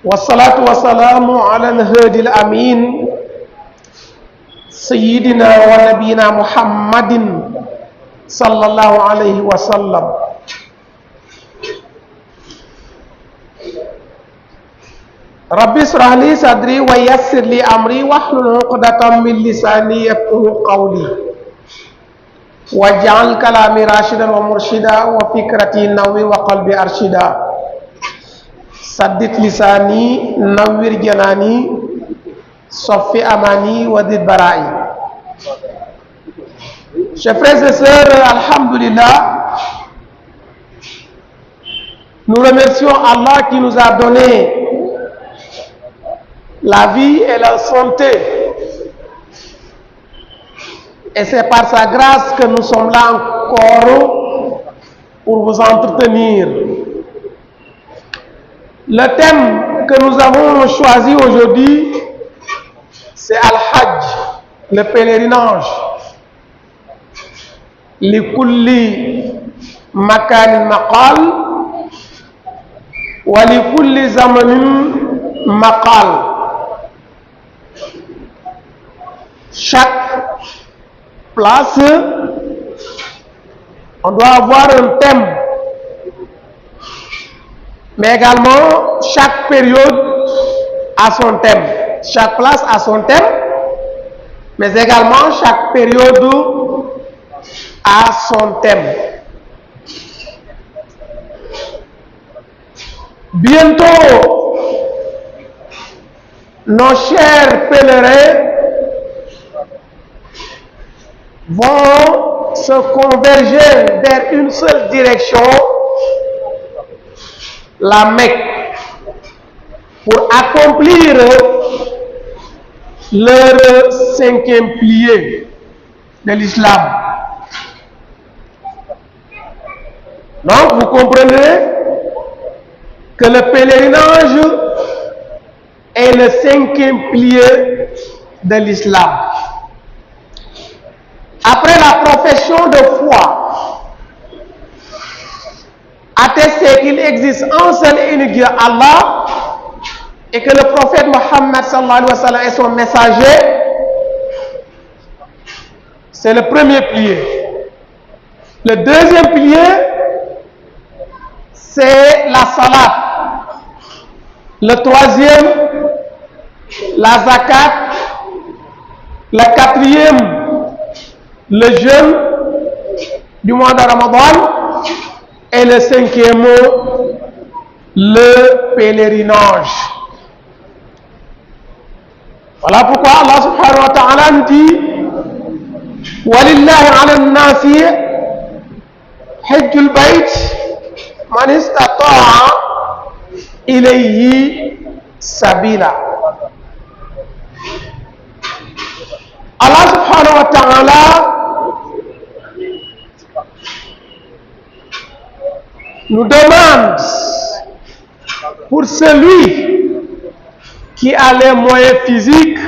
والصلاة والسلام على الهادي الأمين سيدنا ونبينا محمد صلى الله عليه وسلم. ربي اشرح لي صدري ويسر لي أمري واحلل عقدة من لساني يفقهوا قولي واجعل كلامي راشدا ومرشدا وفكرتي نوي وقلبي أرشدا سدد لساني نوّر جناني صفي أماني وذد برائي. Chers frères et sœurs, alhamdulillah, nous remercions Allah qui nous a donné la vie et la santé. Et c'est par sa grâce que nous sommes là encore pour vous entretenir. Le thème que nous avons choisi aujourd'hui, c'est Al-Hajj, le pèlerinage. Likulli makan maqal wa likulli zamanin maqal. Chaque place, on doit avoir un thème. Mais également, chaque période a son thème. Chaque place a son thème, mais également chaque période a son thème. Bientôt, nos chers pèlerins vont se converger vers une seule direction, la Mecque, pour accomplir leur 5e pilier de l'islam. Donc, vous comprenez que le pèlerinage est le 5e pilier de l'islam. Après la profession de foi, attester qu'il existe un seul et unique Dieu, Allah, et que le prophète Mohammed sallallahu alayhi wa sallam est son messager, c'est le premier pilier. Le deuxième pilier, c'est la salat. Le troisième, la zakat. Le quatrième, le jeûne du mois de Ramadan. Et le 5e, le pèlerinage. Voilà pourquoi Allah subhanahu wa ta'ala nous dit وَلِلَّهِ عَلَى النَّاسِ حِجُّ الْبَيْتِ مَنِ اسْتَطَاعَ إِلَيْهِ سَبِيلًا. Allah subhanahu wa ta'ala nous demande, pour celui qui a les moyens physiques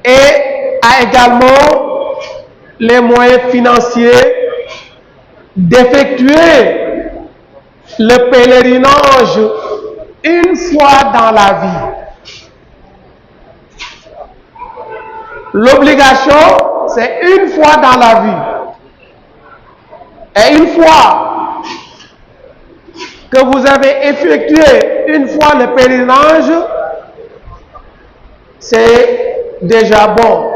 et a également les moyens financiers, d'effectuer le pèlerinage une fois dans la vie. L'obligation, c'est une fois dans la vie. Et une fois que vous avez effectué une fois le pèlerinage, c'est déjà bon.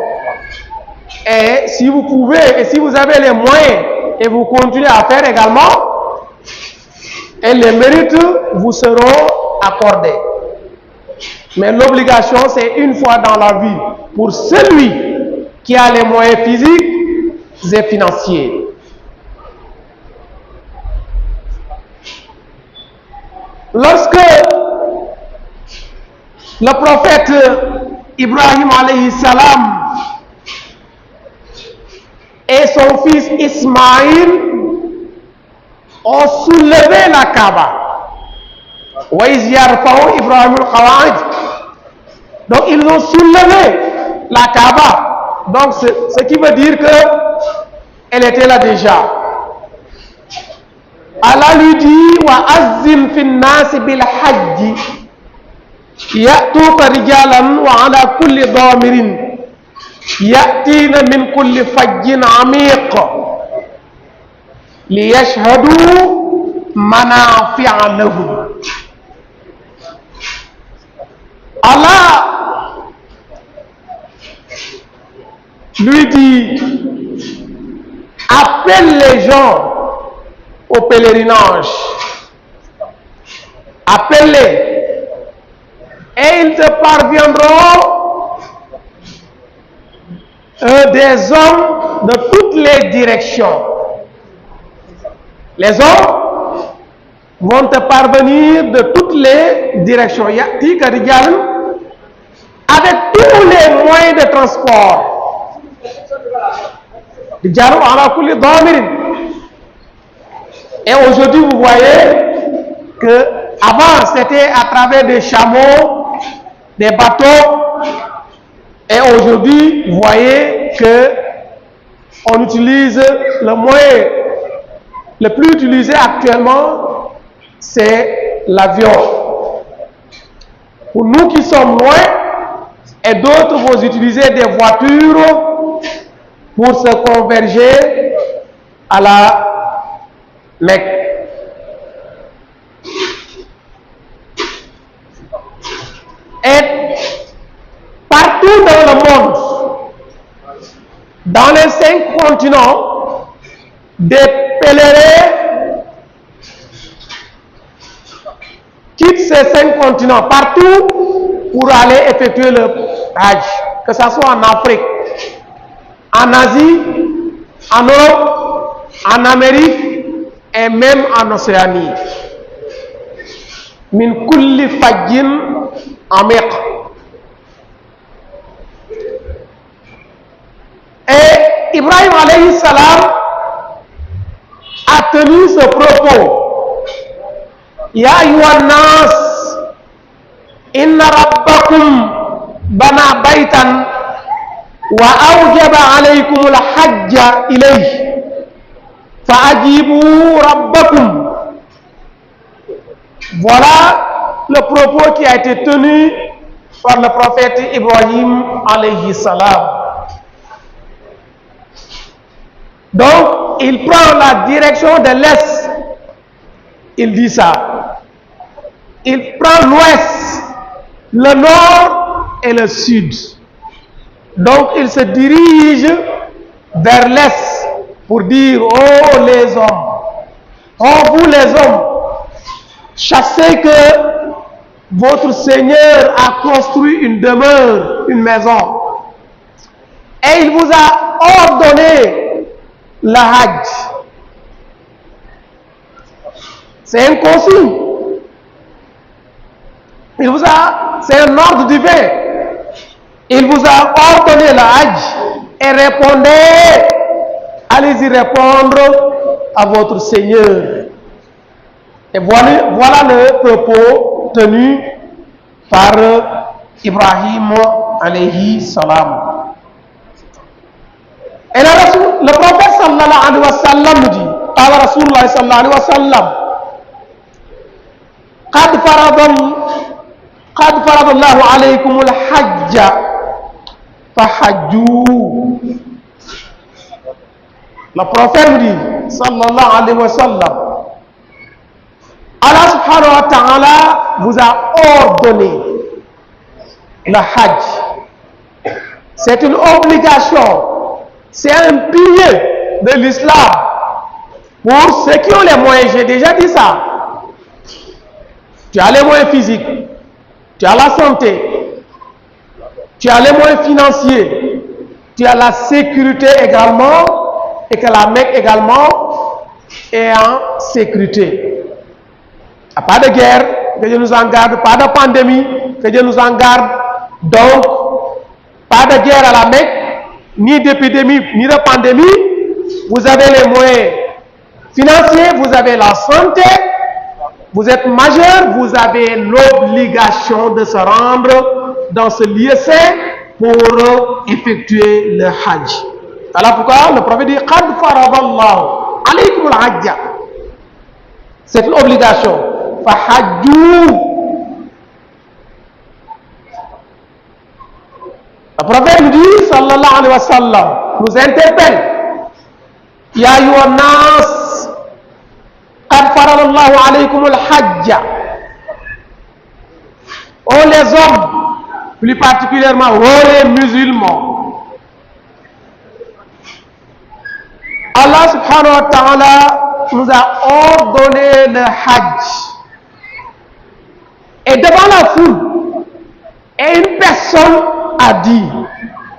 Et si vous pouvez, et si vous avez les moyens, et vous continuez à faire également, et les mérites vous seront accordés. Mais l'obligation, c'est une fois dans la vie, pour celui qui a les moyens physiques et financiers. Lorsque le prophète Ibrahim alayhi salam et son fils Ismaïl ont soulevé la Kaaba, donc ils ont soulevé la Kaaba, donc ce qui veut dire que elle était là déjà. Allah lui dit wa azzim fin nas bil hajj ya'tuka rijalan wa ala kulli damirin ya'tina min kulli fajjin amiq liyashhadu manafi'a lahum. Allah lui dit appelle les gens au pèlerinage, appelle-les et ils te parviendront des hommes de toutes les directions. Les hommes vont te parvenir de toutes les directions. Avec tous les moyens de transport. Et aujourd'hui, vous voyez que avant c'était à travers des chameaux, des bateaux, et aujourd'hui, vous voyez que on utilise le moyen le plus utilisé actuellement, c'est l'avion. Pour nous qui sommes loin, et d'autres vont utiliser des voitures pour se converger à la Mecque. Et partout dans le monde, dans les 5 continents, des pèlerins quittent ces 5 continents partout pour aller effectuer le Hajj, que ce soit en Afrique, en Asie, en Europe, en Amérique et même en Océanie. Min kulli fajjin amiq. Et Ibrahim alayhi salam a tenu ce propos. Ya ayyuhan nas, inna rabbakum bana baytan wa awjaba alaykum al-hajja ilayhi fa'ajibu rabbakum. Voilà le propos qui a été tenu par le prophète Ibrahim alayhi salam. Donc, il prend la direction de l'Est. Il dit ça. Il prend l'Ouest, le Nord et le Sud. Donc, il se dirige vers l'Est pour dire, oh les hommes, oh vous les hommes, sachez que votre Seigneur a construit une demeure, une maison. Et il vous a ordonné le Hajj. C'est un consigne. C'est un ordre divin. Il vous a ordonné le Hajj et répondez, allez-y répondre à votre Seigneur. Et voilà le propos tenu par Ibrahim alayhi salam. Et le prophète sallallahu alayhi wa sallam nous dit, Qala Rasulullah sallallahu alayhi wa sallam, Qad faradallahu alaykum al-hajja fahajju. Le prophète nous dit, sallallahu alayhi wa sallam, Allah subhanahu wa ta'ala vous a ordonné le Hajj. C'est une obligation. C'est un pilier de l'islam pour ceux qui ont les moyens. J'ai déjà dit ça. Tu as les moyens physiques, tu as la santé, tu as les moyens financiers, tu as la sécurité également, et que la Mecque également est en sécurité. Pas de guerre, que Dieu nous en garde, pas de pandémie, que Dieu nous en garde. Donc, pas de guerre à la Mecque, ni d'épidémie, ni de pandémie. Vous avez les moyens financiers, vous avez la santé, vous êtes majeur, vous avez l'obligation de se rendre dans ce lieu saint pour effectuer le Hajj. Alors pourquoi le prophète dit Qad faradallahu alaykum al-hajja. obligation. Fahajjou. Le prophète nous dit, sallallahu alayhi wa sallam, nous interpelle. Ya ayyuhan nas, qad faradallahu alaykum al-hajja. Oh les hommes, plus particulièrement oh les musulmans. Allah subhanahu wa ta'ala nous a ordonné le hajj. Et devant la foule, et une personne a dit,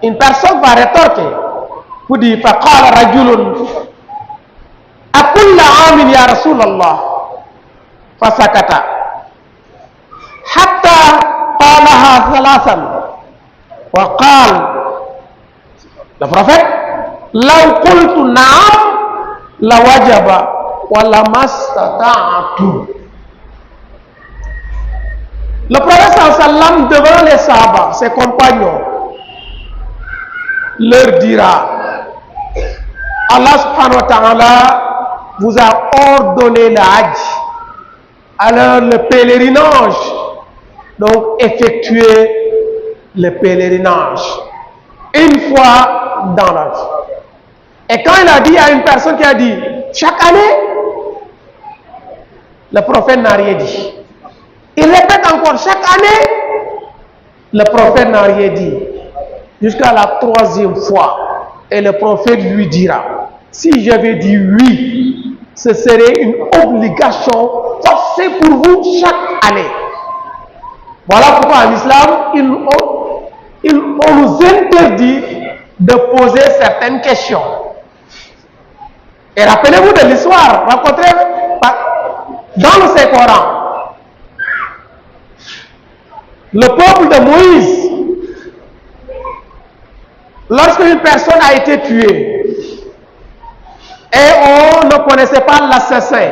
une personne va rétorquer, pour dire, faqala rajulun, akulla amin ya Rasulallah, fasakata, hatta qalaha thalathan, wa qala, le prophète, law qultu na'am, la wajaba, wa lamastata'tu. Le prophète sallam devant les sahaba, ses compagnons, leur dira, Allah subhanahu wa ta'ala vous a ordonné le hajj. Alors le pèlerinage, donc effectuez le pèlerinage une fois dans la vie. Et quand il a dit à une personne qui a dit chaque année, le prophète n'a rien dit. Il répète encore chaque année, le prophète n'a rien dit. Jusqu'à la troisième fois. Et le prophète lui dira, si j'avais dit oui, ce serait une obligation forcée pour vous chaque année. Voilà pourquoi en islam, on nous interdit de poser certaines questions. Et rappelez-vous de l'histoire rencontrée dans le Saint-Coran. Le peuple de Moïse, lorsqu'une personne a été tuée et on ne connaissait pas l'assassin,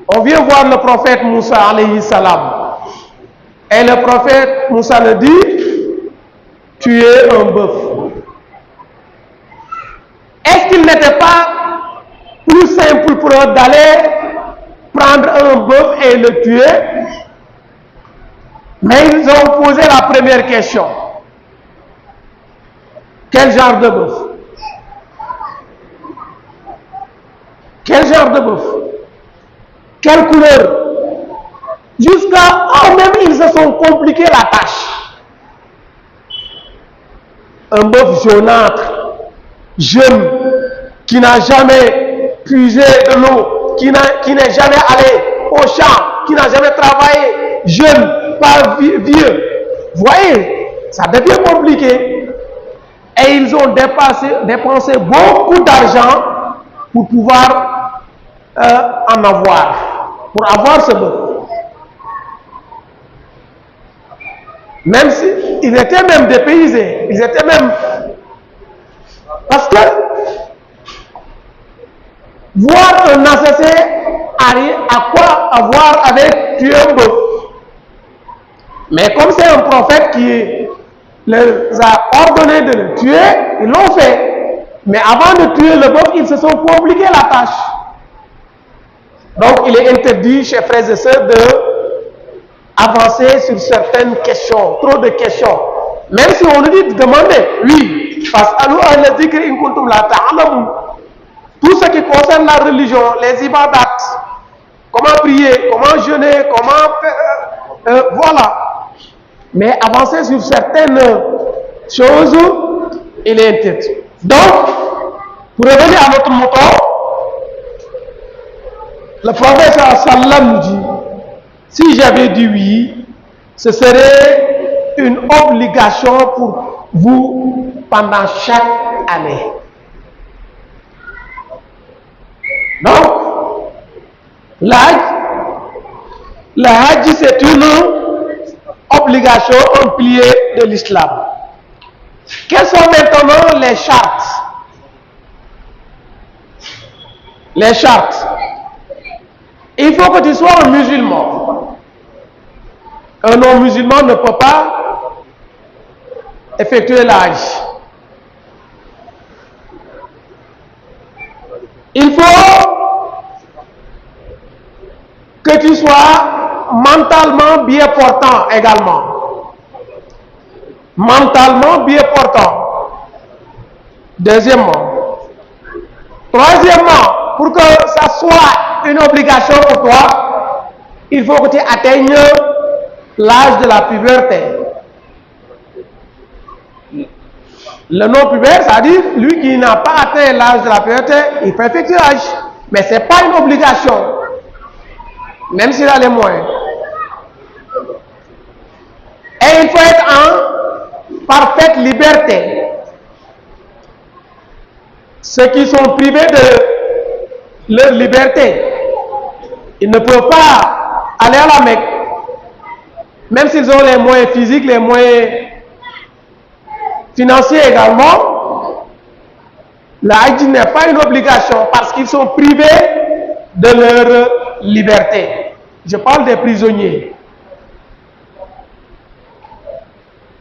on vient voir le prophète Moussa alayhi salam et le prophète Moussa le dit, tuer un bœuf. Est-ce qu'il n'était pas plus simple pour eux d'aller prendre un bœuf et le tuer? Mais ils ont posé la première question. Quel genre de bœuf? Quel genre de bœuf? Quelle couleur? Jusqu'à même ils se sont compliqués la tâche. Un bœuf jaunâtre, jeune, qui n'a jamais puisé de l'eau, qui n'est jamais allé au champ, qui n'a jamais travaillé, jeune, pas vieux. Vous voyez, ça devient compliqué. Et ils ont dépensé beaucoup d'argent pour pouvoir en avoir, pour avoir ce bœuf. Même si ils étaient même dépaysés, ils étaient même... Parce que voir un assassin à quoi avoir avec tuer un bœuf. Mais comme c'est un prophète qui leur a ordonné de le tuer, ils l'ont fait. Mais avant de tuer le bœuf, ils se sont compliqués la tâche. Donc il est interdit, chers frères et sœurs, de avancer sur certaines questions, trop de questions. Même si on nous dit de demander, oui, tout ce qui concerne la religion, les ibadat, comment prier, comment jeûner, comment voilà. Mais avancer sur certaines choses, il est interdit. Donc, pour revenir à notre mouton, le prophète sallam dit, si j'avais dit oui, ce serait une obligation pour vous pendant chaque année. Donc, le hajj c'est une obligation, un pilier de l'islam. Quelles sont maintenant les chartes? Les chartes. Il faut que tu sois un musulman. Un non-musulman ne peut pas effectuer le hajj. Il faut que tu sois mentalement bien portant également. Mentalement bien portant. Deuxièmement. Troisièmement, pour que ça soit une obligation pour toi, il faut que tu atteignes l'âge de la puberté. Le non-pubère, c'est-à-dire lui qui n'a pas atteint l'âge de la puberté, il peut effectuer l'âge. Mais ce n'est pas une obligation, même s'il a les moyens. Et il faut être en parfaite liberté. Ceux qui sont privés de leur liberté, ils ne peuvent pas aller à la Mecque, même s'ils ont les moyens physiques, les moyens financiers également. La Hajj n'est pas une obligation parce qu'ils sont privés de leur liberté. Je parle des prisonniers.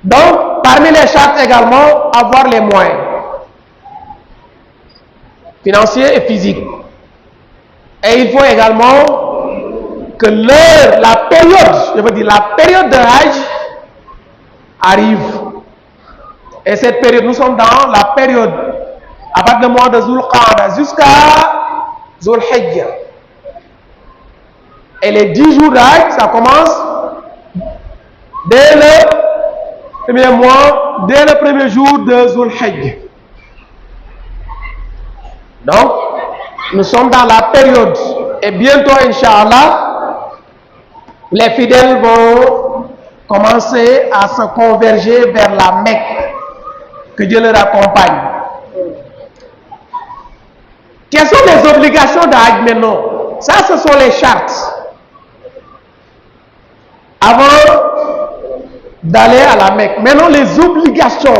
Donc, parmi les chartes également, avoir les moyens financiers et physiques. Et il faut également que la période, je veux dire la période de Hajj arrive. Et cette période, nous sommes dans la période à partir du mois de Zulqa'da jusqu'à Zulhijja. Et les 10 jours d'Hajj, ça commence dès le premier mois, dès le premier jour de Zulhijja. Donc, nous sommes dans la période. Et bientôt, Inch'Allah, les fidèles vont commencer à se converger vers la Mecque. Que Dieu leur accompagne. Quelles sont les obligations d'Hajj maintenant? Ça, ce sont les chartes. Avant d'aller à la Mecque. Maintenant, les obligations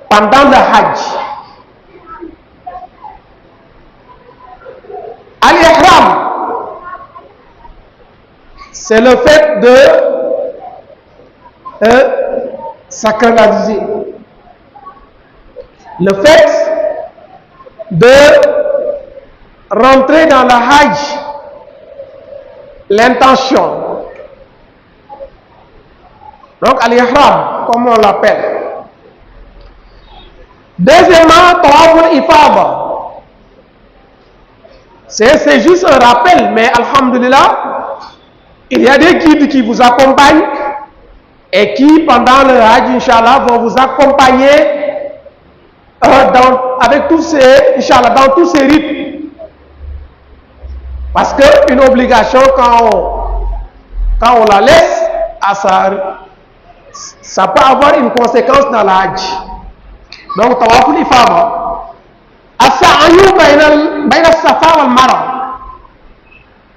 pendant le Hajj. Al-Ihram, c'est le fait de sacraliser. Le fait de rentrer dans le Hajj, l'intention. Donc, Al-Ihram, comme on l'appelle. Deuxièmement, Tawaf al-Ifada. C'est juste un rappel, mais Alhamdulillah, il y a des guides qui vous accompagnent et qui, pendant le Hajj, Inch'Allah, vont vous accompagner avec tous ces, Inch'Allah, dans tous ces rites. Parce qu'une obligation, quand on la laisse, ça peut avoir une conséquence dans le Hajj. Donc, Tawaf al-Ifada. As-sa'yu bayna Safa wal Marwa.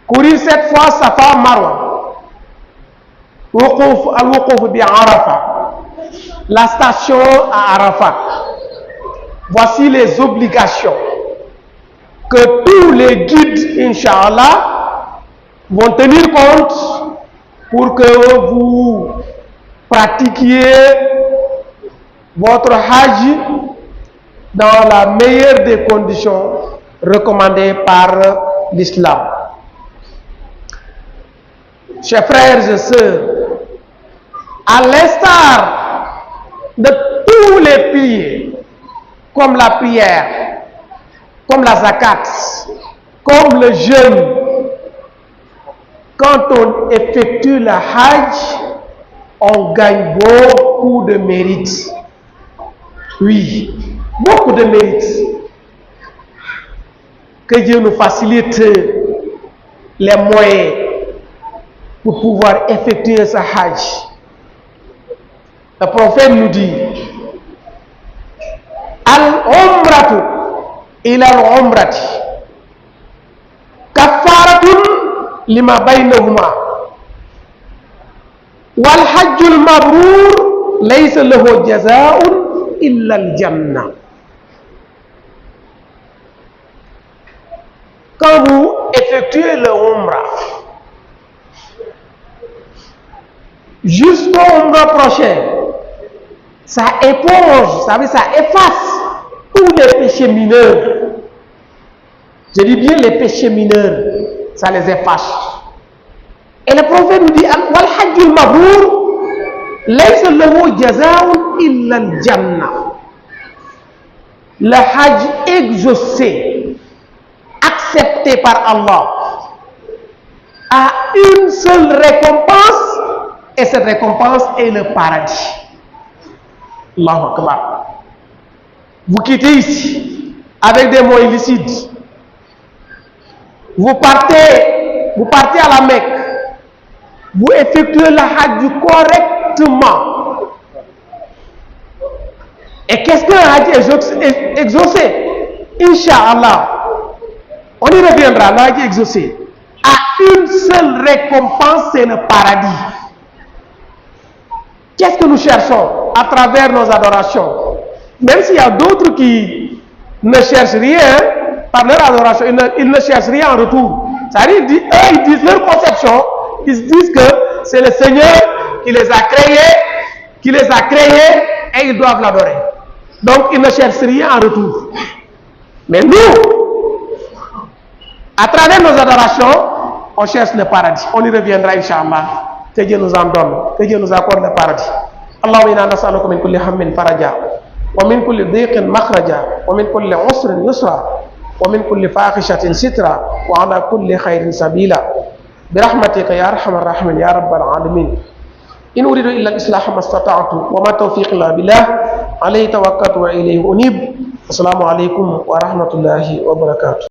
Courir 7 fois Safa Marwa. Al-Wuquf bi Arafat. La station à Arafat. Voici les obligations que tous les guides, Inch'Allah, vont tenir compte pour que vous pratiquiez votre Hajj dans la meilleure des conditions recommandées par l'islam. Chers frères et sœurs, à l'instar de tous les piliers, comme la prière, comme la zakat, comme le jeûne, quand on effectue le Hajj, on gagne beaucoup de mérite. Oui, beaucoup de mérite. Que Dieu nous facilite les moyens pour pouvoir effectuer ce Hajj. Le prophète nous dit: Al-Umratu ila al-Umrati kafaratun lima baynahuma wal hajjul mabrur laysa lahu jazaa'un illa al-jannah. Quand vous effectuez le Umrah jusqu'au Umrah prochain, ça éponge, ça efface tous les péchés mineurs. Je dis bien les péchés mineurs, ça les efface. Et le prophète nous dit wal hajjul mabrur laysa lahu jazaa'un illa al jannah. Le hajj exaucé, accepté par Allah, a une seule récompense, et cette récompense est le paradis. Allahu Akbar. Vous quittez ici avec des mots illicites. Vous partez à la Mecque. Vous effectuez le hajj correctement. Et qu'est-ce qu'un hajj exaucé? Inch'Allah. On y reviendra, le hajj exaucé a une seule récompense, c'est le paradis. Qu'est-ce que nous cherchons à travers nos adorations? Même s'il y a d'autres qui ne cherchent rien par leur adoration, ils ne cherchent rien en retour. C'est-à-dire, ils disent leur conception, ils disent que c'est le Seigneur qui les a créés et ils doivent l'adorer. Donc, ils ne cherchent rien en retour. Mais nous, à travers nos adorations, on cherche le paradis. On y reviendra, Inch'Allah. Que Dieu nous en donne, que Dieu nous accorde le paradis. Allahumma inna nas'aluka min kulli hammin faraja, wa min kulli dhiqin makhraja, wa min kulli usrin yusra, wa min kulli fahishatin sitra, wa ala kulli khairin sabila. برحمتك يا أرحم الراحمين يا رب العالمين. إن أريد إلا الإصلاح ما استطعت وما توفيق إلا بالله عليه توكلت وإليه أنيب. السلام عليكم ورحمة الله وبركاته.